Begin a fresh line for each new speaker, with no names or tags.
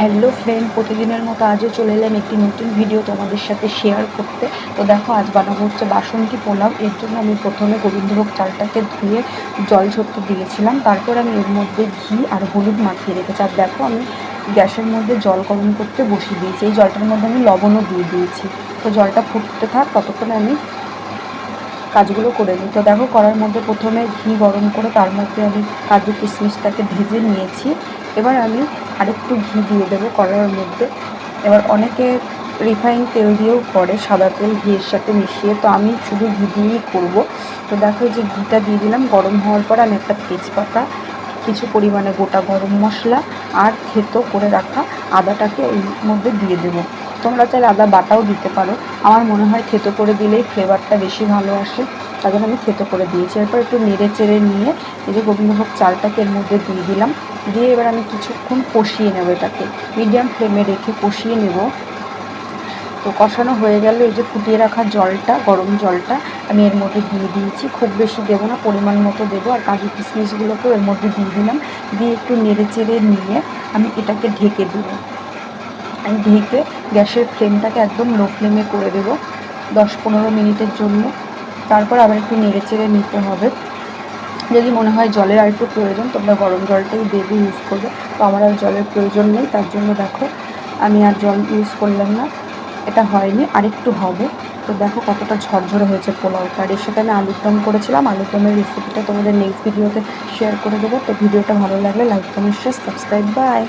Hello friend, প্রতিদিনের মতো আজও চলে এলাম একটি নতুন ভিডিও তোমাদের সাথে শেয়ার করতে। তো দেখো, আজ বানাবো হচ্ছে বাসন্তী পোলাও। এর জন্য আমি প্রথমে গোবিন্দভোগ চালটাকে ধুয়ে জল ঝরতে দিয়েছিলাম। তারপর আমি এর মধ্যে ঘি আর হলুদ মাখিয়ে রেখেছি। আর দেখো, আমি গ্যাসের মধ্যে জল গরম করতে বসিয়ে দিয়েছি। এই জলটার মধ্যে আমি লবণও দিয়ে দিয়েছি। তো জলটা ফুটতে থাক, ততক্ষণে আমি কাজগুলো করে নিই। তো দেখো, কড়ার মধ্যে প্রথমে ঘি গরম করে তার মধ্যে আমি কাজু কিশমিশটাকে ভেজে নিয়েছি। এবার আমি আরেকটু ঘি দিয়ে দেবো কড়ার মধ্যে। এবার অনেকে রিফাইন তেল দিয়েও করে, সাদা তেল ঘিয়ের সাথে মিশিয়ে। তো আমি শুধু ঘি দিয়েই করবো। তো দেখো, যে ঘিটা দিয়ে দিলাম। গরম হওয়ার পর আমি একটা তেজপাতা, কিছু পরিমাণে গোটা গরম মশলা আর থেতো করে রাখা আদাটাকে এর মধ্যে দিয়ে দেবো। তোমরা চাইলে আদা বাটাও দিতে পারো। আমার মনে হয় থেতো করে দিলেই ফ্লেভারটা বেশি ভালো আসে, তার জন্য আমি থেতো করে দিয়েছি। এরপর একটু নেড়ে চেড়ে নিয়ে এই যে গোবিন্দভোগ চালটাকে এর মধ্যে দিয়ে দিলাম। দিয়ে এবার আমি কিছুক্ষণ কষিয়ে নেব, এটাকে মিডিয়াম ফ্লেমে রেখে কষিয়ে নেব। তো কষানো হয়ে গেল। এই যে ফুটিয়ে রাখা জলটা, গরম জলটা আমি এর মধ্যে দিয়ে দিয়েছি। খুব বেশি দেবো না, পরিমাণ মতো দেবো। আর কাজু কিশমিশগুলোকেও এর মধ্যে দিয়ে দিলাম। দিয়ে একটু নেড়ে চেড়ে নিয়ে আমি এটাকে ঢেকে দেবো। আমি ঢেকে গ্যাসের ফ্লেমটাকে একদম লো ফ্লেমে করে দেবো 10-15 মিনিটের জন্য। তারপর আবার একটু নেড়ে চেড়ে নিতে হবে। যদি মনে হয় জলের আর একটু প্রয়োজন, তোমরা গরম জলটাই দেবে, ইউজ করবে। তো আমার আর জলের প্রয়োজন নেই, তার জন্য দেখো আমি আর জল ইউজ করলাম না। এটা হয়নি, আরেকটু হবে। তো দেখো কতটা ঝরঝরে হয়েছে পোলাওটা। আর এর সাথে আমি আলুর দম করেছিলাম। আলুর দমের রেসিপিটা তোমাদের নেক্সট ভিডিওতে শেয়ার করে দেবো। তো ভিডিওটা ভালো লাগলে like, comment, share, subscribe. By.